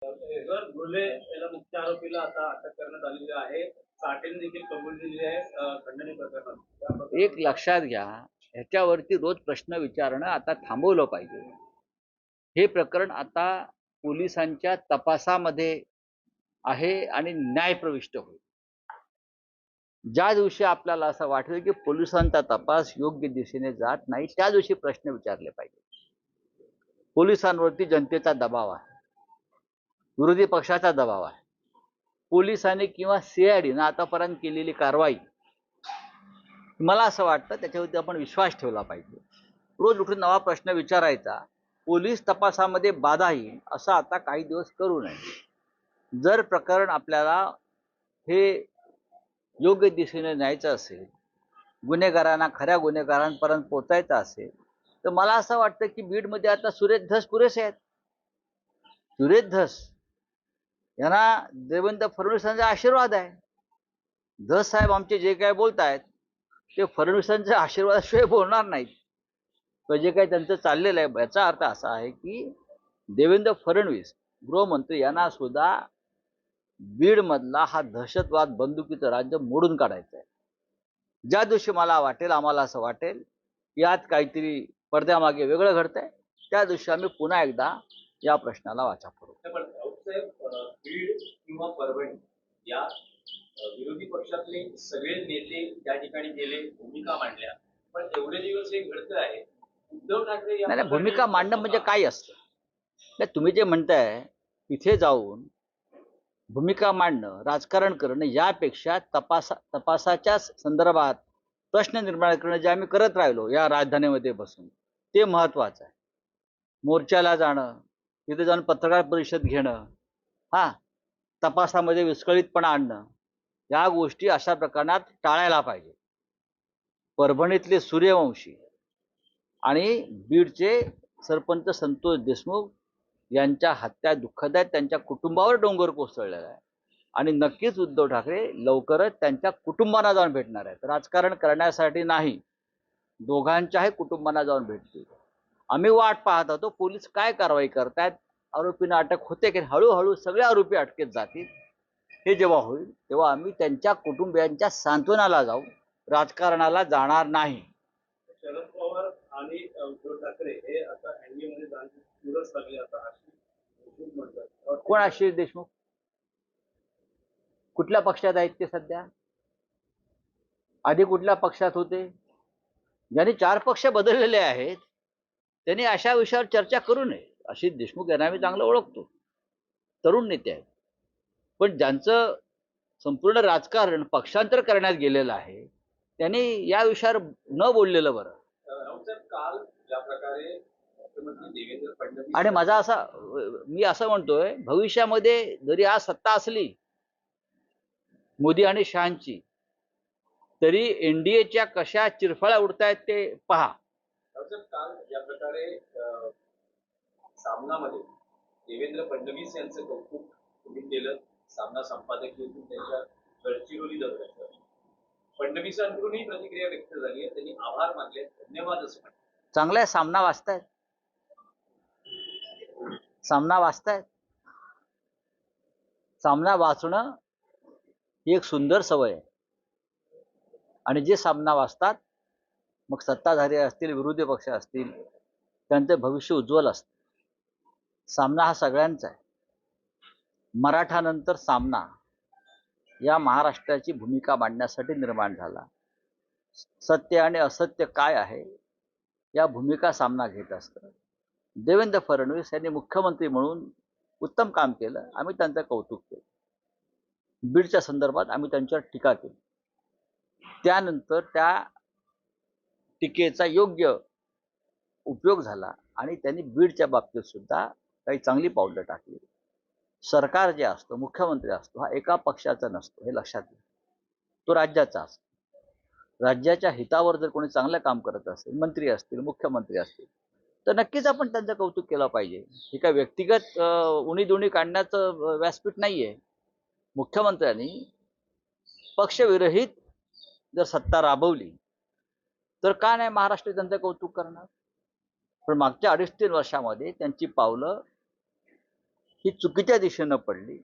Sir, Ghule याला मुख्य आरोपीला आता अटक करण्यात आलेली आहे. साठेने देखील कबुली दिली आहे खंडणी प्रकरणात. एक लक्षात घ्या, ह्याच्यावरती रोज प्रश्न विचारणं आता थांबवलं पाहिजे. हे प्रकरण आता पोलिसांच्या तपासामध्ये आहे आणि न्याय प्रविष्ट होईल. ज्या दिवशी आपल्याला असं वाटेल की पोलिसांचा तपास योग्य दिशेने जात नाही, त्या दिवशी प्रश्न विचारले पाहिजे. पोलिसांवरती जनतेचा दबाव आहे, विरोधी पक्षाचा दबाव आहे. पोलिसांनी किंवा सीआयडीनं आतापर्यंत केलेली कारवाई, मला असं वाटतं त्याच्यावरती आपण विश्वास ठेवला पाहिजे. रोज उठून नवा प्रश्न विचारायचा, पोलीस तपासामध्ये बाधा येईल असं आता काही दिवस करू नये. जर प्रकरण आपल्याला हे योग्य दिशेने न्यायचं असेल, गुन्हेगारांना खऱ्या गुन्हेगारांपर्यंत पोहोचायचं असेल, तर मला असं वाटतं की बीडमध्ये आता सुरेश धस पुरेसे आहेत. सुरेश धस यांना देवेंद्र फडणवीसांचा आशीर्वाद आहे. धस साहेब आमचे जे काय बोलतायत ते फडणवीसांच्या आशीर्वादाशिवाय बोलणार नाहीत. तर जे काही त्यांचं चाललेलं आहे, याचा अर्थ असा आहे की देवेंद्र फडणवीस गृहमंत्री यांना सुद्धा बीडमधला हा दहशतवाद बंदुकीचं राज्य मोडून काढायचं आहे. ज्या दिवशी मला वाटेल, आम्हाला असं वाटेल यात काहीतरी पडद्यामागे वेगळं घडतंय, त्या दिवशी आम्ही पुन्हा एकदा या प्रश्नाला वाचा करू. बीड किंवा परभणी या विरोधी पक्षातले सगळे नेते त्या ठिकाणी गेले, भूमिका मांडल्या, पण एवढे दिवस हे घडतं आहे. उद्धव ठाकरे नाही, भूमिका मांडणं म्हणजे काय असतं? नाही, तुम्ही जे म्हणताय तिथे जाऊन भूमिका मांडणं, राजकारण करणं यापेक्षा तपासाच्या संदर्भात प्रश्न निर्माण करणं जे आम्ही करत राहिलो या राजधानीमध्ये बसून, ते महत्वाचं आहे. मोर्चाला जाणं, तिथे जाऊन पत्रकार परिषद घेणं, तपासामध्ये विस्कळीतपणा आणणं, या गोष्टी अशा प्रकरणात टाळायला पाहिजे. परभणीतले सूर्यवंशी आणि बीडचे सरपंच संतोष देशमुख यांच्या हत्या दुःखद आहेत. त्यांच्या कुटुंबावर डोंगर कोसळलेला आहे आणि नक्कीच उद्धव ठाकरे लवकरच त्यांच्या कुटुंबांना जाऊन भेटणार आहेत. राजकारण करण्यासाठी नाही, दोघांच्याही कुटुंबांना जाऊन भेटतील. आम्ही वाट पाहत होतो पोलीस काय कारवाई करतायत, आरोपींना अटक होते की हळूहळू सगळे आरोपी अटकेत जातील. हे जेव्हा होईल तेव्हा आम्ही त्यांच्या कुटुंबियांच्या सांत्वनाला जाऊ, राजकारणाला जाणार नाही. शरद पवार आणि उद्धव ठाकरे हे आता एनडीए मध्ये जाण्याची चुरस लागली. आता आशिष म्हणतात. कोण आशिष देशमुख? कुठल्या पक्षात आहेत ते सध्या? आधी कुठल्या पक्षात होते? ज्यांनी 4 पक्ष बदललेले आहेत त्यांनी अशा विषयावर चर्चा करू नये. आशिष देशमुख यांना आम्ही चांगलं ओळखतो, तरुण नेते आहेत, पण ज्यांचं संपूर्ण राजकारण पक्षांतर करण्यात गेलेलं आहे त्यांनी या विषयावर न बोललेलं बरं. काल ज्या प्रकारे देवेंद्र फडणवीस आणि मी असं म्हणतोय, भविष्यामध्ये जरी आज सत्ता असली मोदी आणि शहांची, तरी एनडीएच्या कशा चिरफळा उडतायत ते पहा. काल ज्या प्रकारे सामनामध्ये देवेंद्र फडणवीस यांचं कौतुक तुम्ही केलं, सामना संपादकीय त्यांच्या गडचिरोली दौऱ्याचं, फडणवीसांकडूनही प्रतिक्रिया व्यक्त झाली आहे. त्यांनी आभार मानले, धन्यवाद असं म्हणतात. चांगला सामना वाचतायत, सामना वाचणं ही एक सुंदर सवय आहे. आणि जे सामना वाचतात, मग सत्ताधारी असतील, विरोधी पक्ष असतील, त्यांचे भविष्य उज्ज्वल असतं. सामना हा सगळ्यांचा आहे. मराठानंतर सामना या महाराष्ट्राची भूमिका मांडण्यासाठी निर्माण झाला. सत्य आणि असत्य काय आहे या भूमिका सामना घेत असतं. देवेंद्र फडणवीस यांनी मुख्यमंत्री म्हणून उत्तम काम केलं, आम्ही त्यांचं कौतुक केलं. बीडच्या संदर्भात आम्ही त्यांच्यावर टीका केली. त्यानंतर त्या टीकेचा योग्य उपयोग झाला आणि त्यांनी बीडच्या बाबतीत सुद्धा काही चांगली पावलं टाकली. सरकार जे असतं, मुख्यमंत्री असतो, हा एका पक्षाचा नसतो, हे लक्षात घ्या. तो राज्याचा असतो. राज्याच्या हितावर जर कोणी चांगलं काम करत असेल, मंत्री असतील, मुख्यमंत्री असतील, तर नक्कीच आपण त्यांचं कौतुक केलं पाहिजे. हे काय व्यक्तिगत उणीधुणी काढण्याचं व्यासपीठ नाहीये. मुख्यमंत्र्यांनी पक्षविरहित जर सत्ता राबवली तर का नाही महाराष्ट्र त्यांचं कौतुक करणार? पण मागच्या 2.5-3 वर्षामध्ये त्यांची पावलं ही चुकीच्या दिशेनं पडली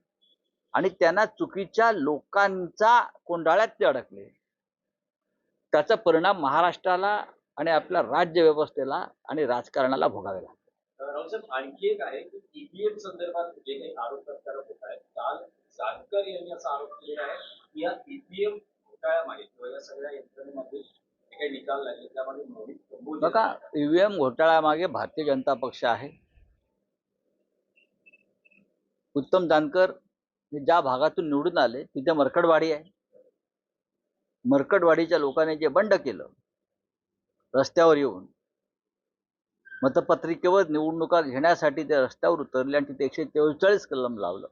आणि त्यांना चुकीच्या लोकांचा कोंडाळ्यात ते अडकले. त्याचा परिणाम महाराष्ट्राला आणि आपल्या राज्य व्यवस्थेला आणि राजकारणाला भोगावे लागले. रावसाहेब, आणखी एक आहे की ईव्हीएम संदर्भात जे काही आरोप प्रत्यारोप होत आहेत, काल जानकर यांनी असा आरोप केलेला आहे की या ईव्हीएम घोटाळ्यामागे किंवा या सगळ्या यंत्रणेमध्ये जे काही निकाल लागले त्यामध्ये मोहित कंबोज बघा, ईव्हीएम घोटाळ्यामागे भारतीय जनता पक्ष आहे. उत्तम जानकर हे ज्या भागातून निवडून आले तिथे मरकडवाडी आहे. मरकडवाडीच्या लोकांनी जे बंड केलं रस्त्यावर येऊन मतपत्रिकेवर निवडणुका घेण्यासाठी ते रस्त्यावर उतरले आणि तिथे 144 कलम लावलं.